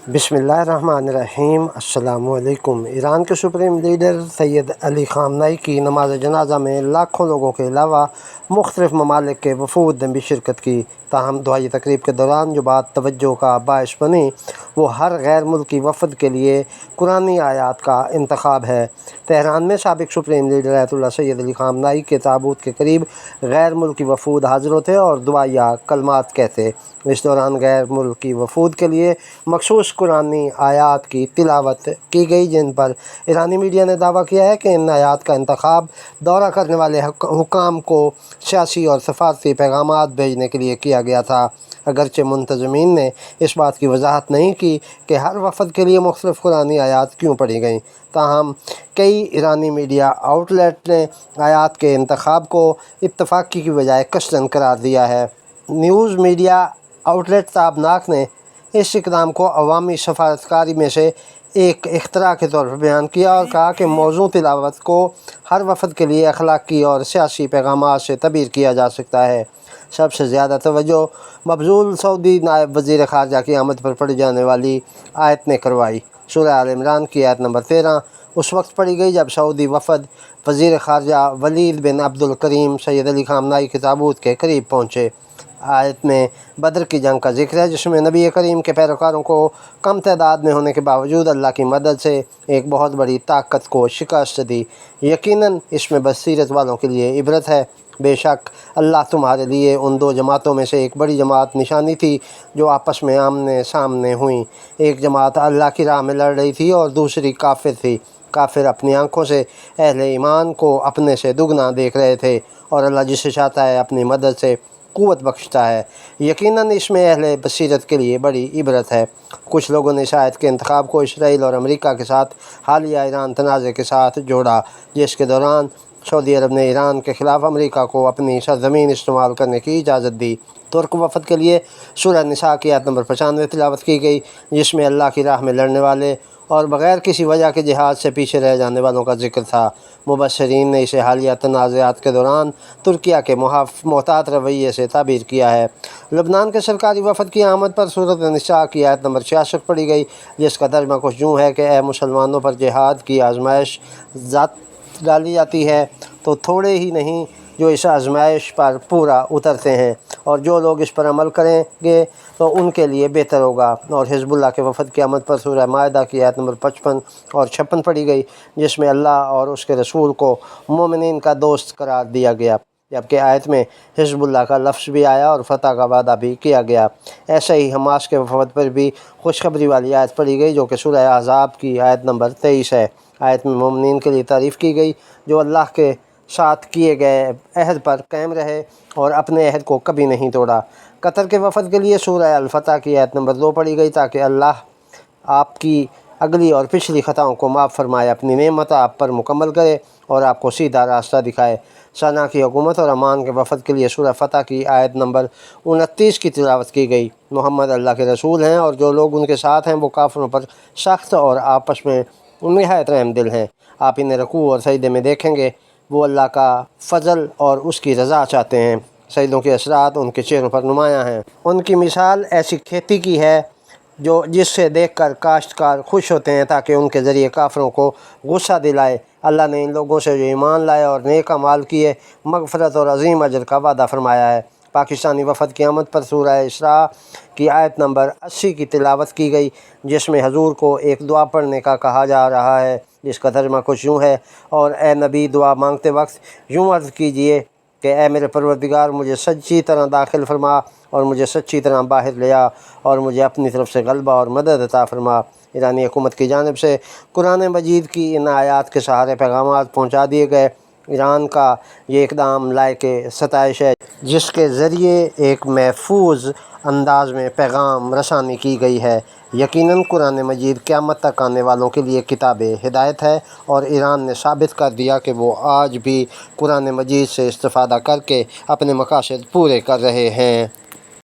بسم اللہ الرحمن الرحیم۔ السلام علیکم۔ ایران کے سپریم لیڈر سید علی خامنئی کی نماز جنازہ میں لاکھوں لوگوں کے علاوہ مختلف ممالک کے وفود نے بھی شرکت کی، تاہم دعائی تقریب کے دوران جو بات توجہ کا باعث بنی وہ ہر غیر ملکی وفد کے لیے قرآنی آیات کا انتخاب ہے۔ تہران میں سابق سپریم لیڈر آیت اللہ سید علی خامنئی کے تابوت کے قریب غیر ملکی وفود حاضر ہوتے اور دعائیہ کلمات کہتے۔ اس دوران غیر ملکی وفود کے لیے مخصوص قرآنی آیات کی تلاوت کی گئی، جن پر ایرانی میڈیا نے دعویٰ کیا ہے کہ ان آیات کا انتخاب دورہ کرنے والے حکام کو سیاسی اور سفارتی پیغامات بھیجنے کے لیے کیا گیا تھا۔ اگرچہ منتظمین نے اس بات کی وضاحت نہیں کی کہ ہر وفد کے لیے مختلف قرآنی آیات کیوں پڑھی گئیں، تاہم کئی ایرانی میڈیا آؤٹ لیٹ نے آیات کے انتخاب کو اتفاقی کی بجائے کشدن قرار دیا ہے۔ نیوز میڈیا آؤٹ لیٹ تابناک نے اس اقدام کو عوامی سفارتکاری میں سے ایک اختراع کے طور پر بیان کیا اور کہا کہ موضوع تلاوت کو ہر وفد کے لیے اخلاقی اور سیاسی پیغامات سے تعبیر کیا جا سکتا ہے۔ سب سے زیادہ توجہ مبذول سعودی نائب وزیر خارجہ کی آمد پر پڑھی جانے والی آیت نے کروائی۔ سورہ آل عمران کی آیت نمبر 13 اس وقت پڑھی گئی جب سعودی وفد وزیر خارجہ ولید بن عبد الکریم سید علی خامنئی کے تابوت کے قریب پہنچے۔ آیت میں بدر کی جنگ کا ذکر ہے، جس میں نبی کریم کے پیروکاروں کو کم تعداد میں ہونے کے باوجود اللہ کی مدد سے ایک بہت بڑی طاقت کو شکست دی۔ یقیناً اس میں بصیرت والوں کے لیے عبرت ہے۔ بے شک اللہ تمہارے لیے ان دو جماعتوں میں سے ایک بڑی جماعت نشانی تھی جو آپس میں آمنے سامنے ہوئیں۔ ایک جماعت اللہ کی راہ میں لڑ رہی تھی اور دوسری کافر تھی۔ کافر اپنی آنکھوں سے اہل ایمان کو اپنے سے دگنا دیکھ رہے تھے، اور اللہ جسے چاہتا ہے اپنی مدد سے قوت بخشتا ہے۔ یقیناً اس میں اہل بصیرت کے لیے بڑی عبرت ہے۔ کچھ لوگوں نے اس آیت کے انتخاب کو اسرائیل اور امریکہ کے ساتھ حالیہ ایران تنازع کے ساتھ جوڑا، جس کے دوران سعودی عرب نے ایران کے خلاف امریکہ کو اپنی سرزمین استعمال کرنے کی اجازت دی۔ ترک وفد کے لیے سورہ نساء کی آیت نمبر 95 تلاوت کی گئی، جس میں اللہ کی راہ میں لڑنے والے اور بغیر کسی وجہ کے جہاد سے پیچھے رہ جانے والوں کا ذکر تھا۔ مبصرین نے اسے حالیہ تنازعات کے دوران ترکیہ کے محتاط رویے سے تعبیر کیا ہے۔ لبنان کے سرکاری وفد کی آمد پر سورۃ نساء کی آیت نمبر 66 پڑھی گئی، جس کا ترجمہ کچھ یوں ہے کہ اے مسلمانوں پر جہاد کی آزمائش ڈالی جاتی ہے تو تھوڑے ہی نہیں جو اس آزمائش پر پورا اترتے ہیں، اور جو لوگ اس پر عمل کریں گے تو ان کے لیے بہتر ہوگا۔ اور حزب اللہ کے وفد کی آمد پر سورہ مائدہ کی آیت نمبر 55 اور 56 پڑھی گئی، جس میں اللہ اور اس کے رسول کو مومنین کا دوست قرار دیا گیا، جبکہ آیت میں حزب اللہ کا لفظ بھی آیا اور فتح کا وعدہ بھی کیا گیا۔ ایسے ہی حماس کے وفد پر بھی خوشخبری والی آیت پڑھی گئی، جو کہ سورہ احزاب کی آیت نمبر 23 ہے۔ آیت میں مومنین کے لیے تعریف کی گئی جو اللہ کے ساتھ کیے گئے عہد پر قائم رہے اور اپنے عہد کو کبھی نہیں توڑا۔ قطر کے وفد کے لیے سورہ الفتح کی آیت نمبر 2 پڑھی گئی تاکہ اللہ آپ کی اگلی اور پچھلی خطاؤں کو معاف فرمائے، اپنی نعمت آپ پر مکمل کرے اور آپ کو سیدھا راستہ دکھائے۔ صنعا کی حکومت اور عمان کے وفد کے لیے سورہ فتح کی آیت نمبر 29 کی تلاوت کی گئی۔ محمد اللہ کے رسول ہیں اور جو لوگ ان کے ساتھ ہیں وہ کافروں پر سخت اور آپس میں نہایت رحم دل ہیں۔ آپ انہیں رکوع اور سجدے میں دیکھیں گے، وہ اللہ کا فضل اور اس کی رضا چاہتے ہیں۔ سجدوں کے اثرات ان کے چہروں پر نمایاں ہیں۔ ان کی مثال ایسی کھیتی کی ہے جس سے دیکھ کر کاشتکار خوش ہوتے ہیں تاکہ ان کے ذریعے کافروں کو غصہ دلائے۔ اللہ نے ان لوگوں سے جو ایمان لائے اور نیک اعمال کیے مغفرت اور عظیم اجر کا وعدہ فرمایا ہے۔ پاکستانی وفد کی آمد پر سورہ اسراء کی آیت نمبر 80 کی تلاوت کی گئی، جس میں حضور کو ایک دعا پڑھنے کا کہا جا رہا ہے، جس کا ترجمہ کچھ یوں ہے: اور اے نبی، دعا مانگتے وقت یوں عرض کیجئے کہ اے میرے پروردگار، مجھے سچی طرح داخل فرما اور مجھے سچی طرح باہر لے آ، اور مجھے اپنی طرف سے غلبہ اور مدد عطا فرما۔ ایرانی حکومت کی جانب سے قرآن مجید کی ان آیات کے سہارے پیغامات پہنچا دیے گئے۔ ایران کا یہ اقدام لائق ستائش ہے، جس کے ذریعے ایک محفوظ انداز میں پیغام رسانی کی گئی ہے۔ یقیناً قرآن مجید قیامت تک آنے والوں کے لیے کتاب ہدایت ہے، اور ایران نے ثابت کر دیا کہ وہ آج بھی قرآن مجید سے استفادہ کر کے اپنے مقاصد پورے کر رہے ہیں۔